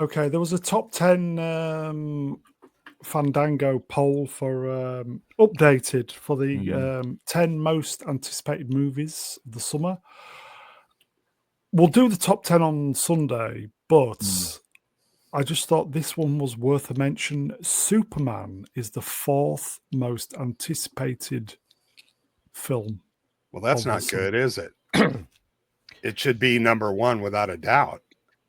Okay, there was a top 10 Fandango poll for updated for the 10 most anticipated movies of the summer. We'll do the top 10 on Sunday, but I just thought this one was worth a mention. Superman is the 4th most anticipated film. Well, that's not good, is it? It should be number one without a doubt.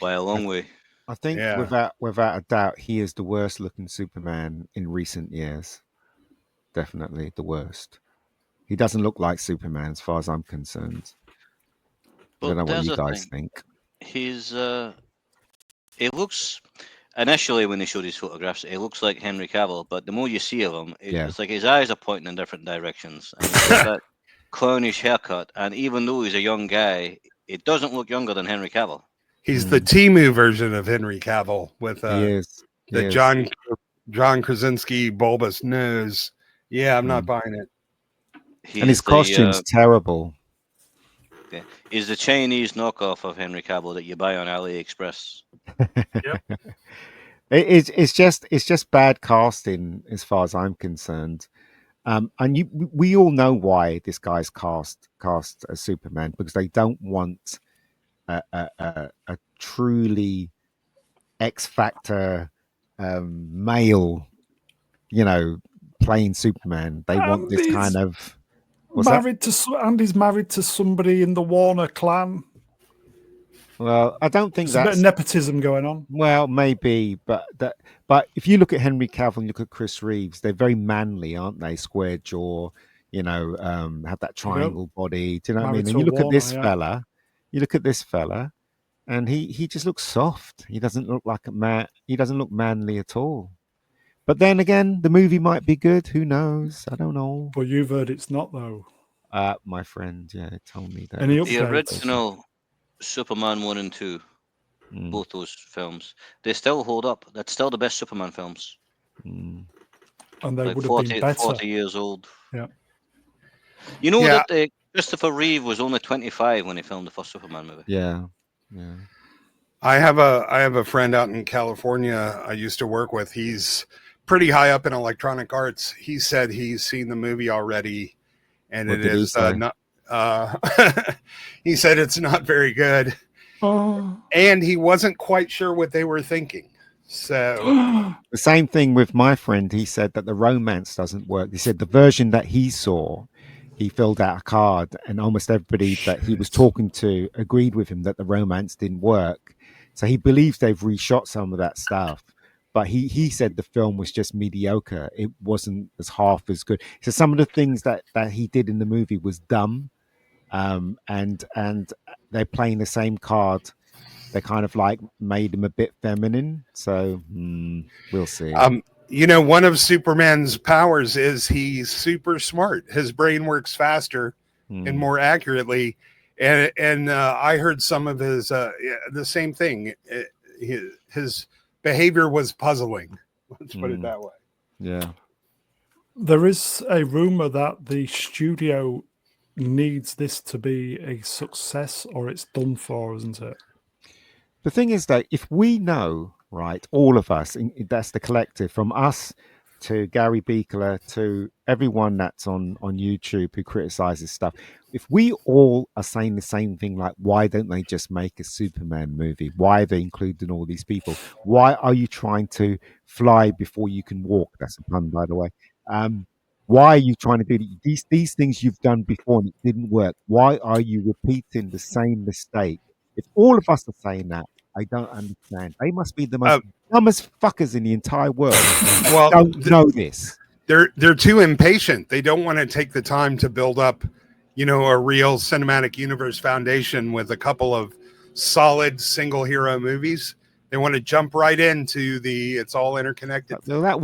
By a long way. I think without a doubt, he is the worst looking Superman in recent years. Definitely the worst. He doesn't look like Superman as far as I'm concerned. I don't know what you guys think. He looks, initially when they showed his photographs, it looks like Henry Cavill, but the more you see of him, it's like his eyes are pointing in different directions. And he's got that clownish haircut, and even though he's a young guy, it doesn't look younger than Henry Cavill. He's the Temu version of Henry Cavill with the John Krasinski bulbous nose. Yeah, I'm not buying it. And his costume's terrible. Okay. He's the Chinese knockoff of Henry Cavill that you buy on AliExpress. Yep. It's just bad casting as far as I'm concerned. And we all know why this guy's cast as Superman, because they don't want a truly X Factor male, playing Superman. They want this kind of Andy's married to somebody in the Warner clan. Well, I don't think there's a bit of nepotism going on. Well, maybe, but if you look at Henry Cavill and look at Chris Reeves, they're very manly, aren't they? Square jaw, have that triangle body. Do you know what I mean? And you look at this fella, and he just looks soft. He doesn't look like a man. He doesn't look manly at all. But then again, the movie might be good. Who knows? I don't know. But you've heard it's not, though. My friend, told me that. The original Superman 1 and 2, both those films, they still hold up. That's still the best Superman films. And they like would have been better. 40 years old. Yeah. You know that Christopher Reeve was only 25 when he filmed the first Superman movie. Yeah. I have a friend out in California I used to work with. He's pretty high up in electronic arts. He said he's seen the movie already, and it is not. He said it's not very good, and he wasn't quite sure what they were thinking. So the same thing with my friend. He said that the romance doesn't work. He said the version that he saw, he filled out a card, and almost everybody that he was talking to agreed with him that the romance didn't work. So he believes they've reshot some of that stuff. But he said the film was just mediocre. It wasn't as half as good. So some of the things that he did in the movie was dumb. And they're playing the same card. They kind of like made him a bit feminine. So we'll see. One of Superman's powers is he's super smart. His brain works faster and more accurately. And I heard some of his the same thing. His behavior was puzzling. Let's put it that way. Yeah. There is a rumor that the studio needs this to be a success, or it's done for, isn't it? The thing is that if we know, right, all of us, that's the collective, from us to Gary Beekler to everyone that's on YouTube who criticizes stuff, if we all are saying the same thing, like, why don't they just make a Superman movie? Why are they including all these people? Why are you trying to fly before you can walk? That's a pun, by the way. Why are you trying to do these things you've done before and it didn't work? Why are you repeating the same mistake? If all of us are saying that, I don't understand. They must be the most dumbest fuckers in the entire world. Well, don't know this. They're too impatient. They don't want to take the time to build up, a real cinematic universe foundation with a couple of solid single hero movies. They want to jump right into it's all interconnected. That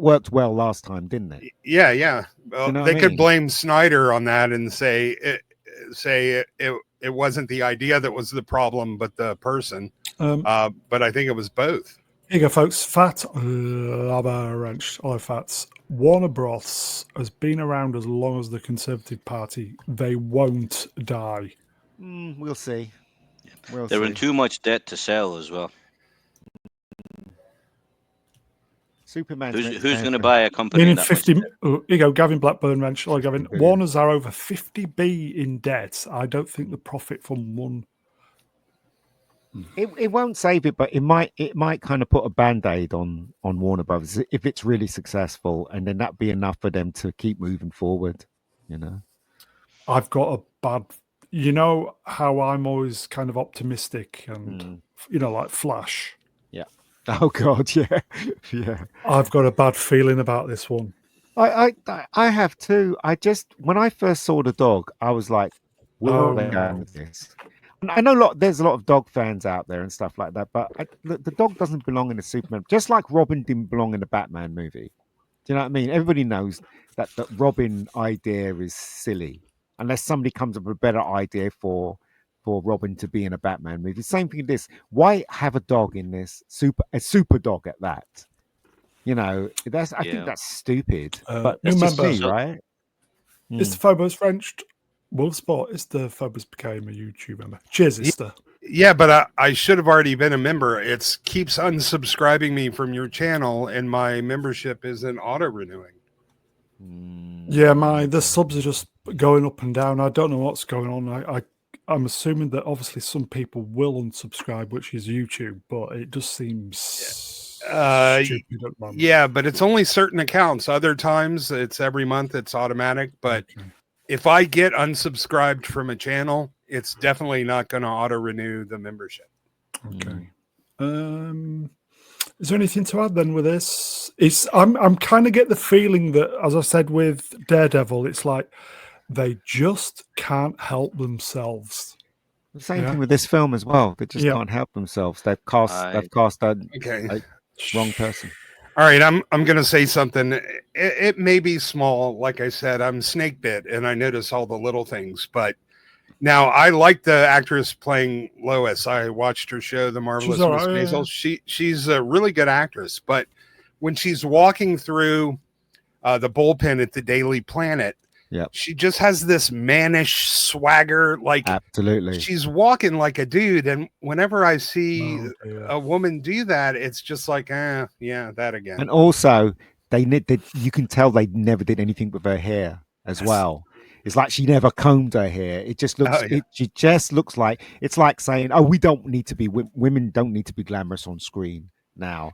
worked well last time, didn't it? Yeah. Well, they could blame Snyder on that and say it wasn't the idea that was the problem, but the person. But I think it was both. Here you go, folks. Fat Lava Ranch, Fats. Warner Bros. Has been around as long as the Conservative Party. They won't die. We'll see. They're in too much debt to sell as well. Superman's Who's going to buy a company Meaning that 50. much? Here you go, Gavin Blackburn mentioned. Like Gavin, Billion. Warner's are over 50B in debt. I don't think the profit from one. It won't save it, but it might kind of put a band-aid on Warner Brothers if it's really successful, and then that'd be enough for them to keep moving forward. You know, I've got a bad. You know how I'm always kind of optimistic and like Flash. Yeah. Oh God, yeah, yeah. I've got a bad feeling about this one. I have too. When I first saw the dog, I was like, "Where Oh, are they no. going with this?" And I know there's a lot of dog fans out there and stuff like that, but the dog doesn't belong in a Superman. Just like Robin didn't belong in a Batman movie. Do you know what I mean? Everybody knows that the Robin idea is silly, unless somebody comes up with a better idea for Robin to be in a Batman movie. Same thing with this. Why have a dog in this? A super dog at that. You know, I think that's stupid. But new it's just member. me, right? Is the Phobos French Wolf Sport? Is the Phobos became a YouTube member? Cheers, Easter. Yeah, but I should have already been a member. It keeps unsubscribing me from your channel, and my membership isn't auto renewing. Yeah, the subs are just going up and down. I don't know what's going on. I'm assuming that obviously some people will unsubscribe, which is YouTube, but it just seems stupid at the moment. Yeah, but it's only certain accounts. Other times it's every month, it's automatic. But if I get unsubscribed from a channel, it's definitely not going to auto renew the membership. Okay. Is there anything to add then with this? I'm kind of get the feeling that, as I said with Daredevil, it's like they just can't help themselves. The same thing with this film as well. They just Yeah. can't help themselves. They've cast a wrong person. All right, I'm going to say something. It may be small. Like I said, I'm snake bit, and I notice all the little things. But now I like the actress playing Lois. I watched her show, The Marvelous Miss Maisel. She's a really good actress. But when she's walking through the bullpen at the Daily Planet, she just has this mannish swagger. Like, absolutely, she's walking like a dude. And whenever I see a woman do that, it's just like, yeah, that again. And also, you can tell they never did anything with her hair as well. It's like she never combed her hair. It just looks. She just looks like it's like saying, "Oh, we don't need to be women. Don't need to be glamorous on screen now."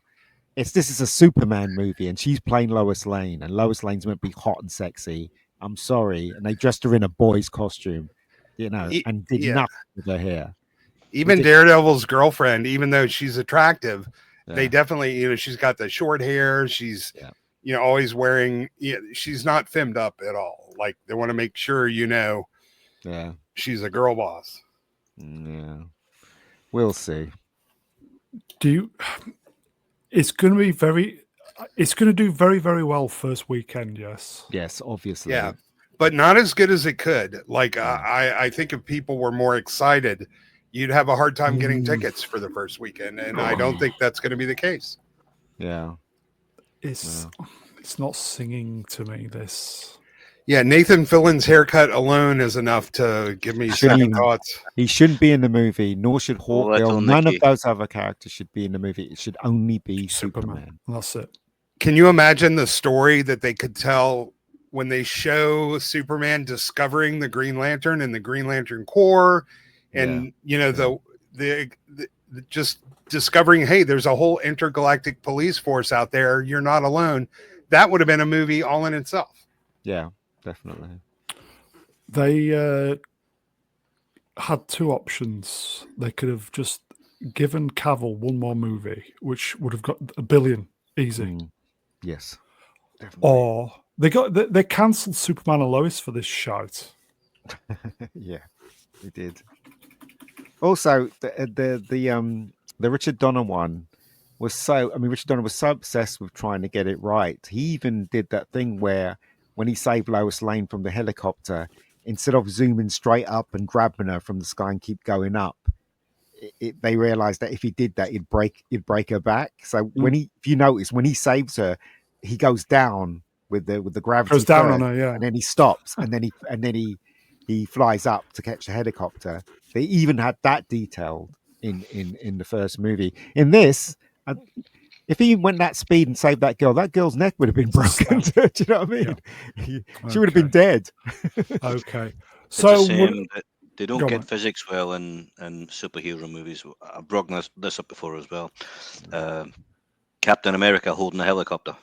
This is a Superman movie, and she's playing Lois Lane, and Lois Lane's meant to be hot and sexy. I'm sorry, and they dressed her in a boy's costume, and did nothing with her hair. Even Daredevil's girlfriend, even though she's attractive, they definitely, she's got the short hair. She's, always wearing. She's not femmed up at all. Like, they want to make sure she's a girl boss. Yeah, we'll see. It's going to be very. It's going to do very, very well first weekend, yes. Yes, obviously. Yeah, but not as good as it could. Like, I think if people were more excited, you'd have a hard time getting tickets for the first weekend. And I don't think that's going to be the case. Yeah. It's not singing to me, this. Yeah, Nathan Fillion's haircut alone is enough to give me second thoughts. He shouldn't be in the movie, nor should Hawkgirl. None of those other characters should be in the movie. It should only be Superman. That's it. Can you imagine the story that they could tell when they show Superman discovering the Green Lantern and the Green Lantern Corps, and the just discovering, hey, there's a whole intergalactic police force out there. You're not alone. That would have been a movie all in itself. Yeah, definitely. They had two options. They could have just given Cavill one more movie, which would have got $1 billion easy. Yes, definitely. Or they cancelled Superman and Lois for this shout. Yeah, they did. Also, the Richard Donner one was so. I mean, Richard Donner was so obsessed with trying to get it right. He even did that thing where, when he saved Lois Lane from the helicopter, instead of zooming straight up and grabbing her from the sky and keep going up, they realized that if he did that, he'd break her back. So if you notice, when he saves her, he goes down with the gravity. Goes down on her, yeah, and then he stops, and then he flies up to catch the helicopter. They even had that detailed in the first movie. In this, if he went that speed and saved that girl's neck would have been broken. Do you know what I mean? Yeah. She would have been dead. Okay. It's the So same. They don't Go get on. physics well in superhero movies. I've brought this up before as well. Captain America holding a helicopter.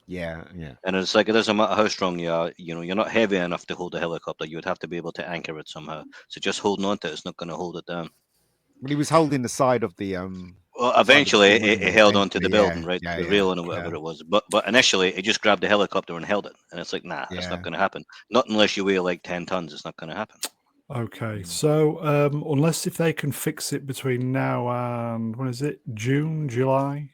Yeah. And it's like, it doesn't matter how strong you are, you're not heavy enough to hold a helicopter. You would have to be able to anchor it somehow. So just holding on to it's not going to hold it down. Well, he was holding the side of the Well, eventually it held onto the building, yeah, right? yeah, The yeah, railing or whatever it was. But initially it just grabbed the helicopter and held it. And it's like, nah, that's not going to happen. Not unless you weigh like 10 tons, it's not going to happen. Okay, so unless if they can fix it between now and when is it? June, July?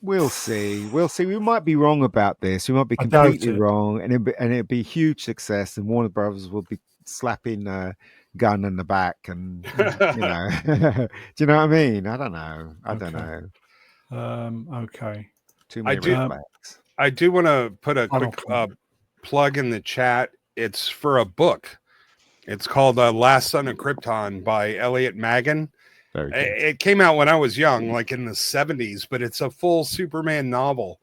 We'll see. We'll see. We might be wrong about this. We might be I doubt completely it. wrong, and it'd be a huge success. And Warner Brothers will be slapping a gun in the back, and you know, do you know what I mean? I don't know. I don't Okay. know. Okay. Too I many do- red flags. I do want to put a Final quick comment. plug in the chat. It's for a book. It's called Last Son of Krypton by Elliot Magan. Very good. It came out when I was young, like in the 70s, but it's a full Superman novel.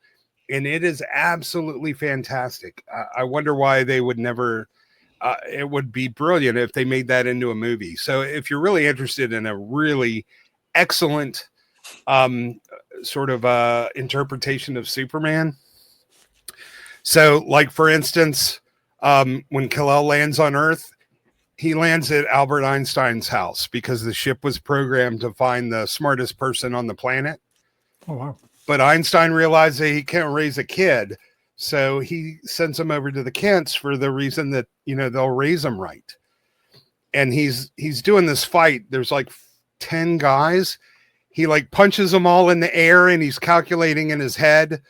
And it is absolutely fantastic. I wonder why they would never... it would be brilliant if they made that into a movie. So if you're really interested in a really excellent sort of interpretation of Superman. So like, for instance, when Kal-El lands on Earth, he lands at Albert Einstein's house because the ship was programmed to find the smartest person on the planet. Oh, wow. But Einstein realized that he can't raise a kid. So he sends him over to the Kents for the reason that, they'll raise him right. And he's doing this fight. There's like 10 guys. He like punches them all in the air, and he's calculating in his head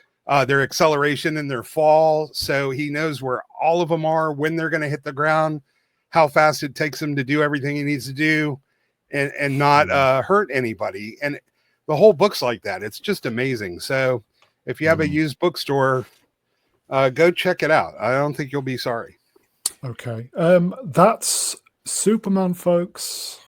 their acceleration and their fall. So he knows where all of them are, when they're going to hit the ground, how fast it takes him to do everything he needs to do and not hurt anybody. And the whole book's like that. It's just amazing. So if you have a used bookstore, go check it out. I don't think you'll be sorry. Okay. That's Superman, folks.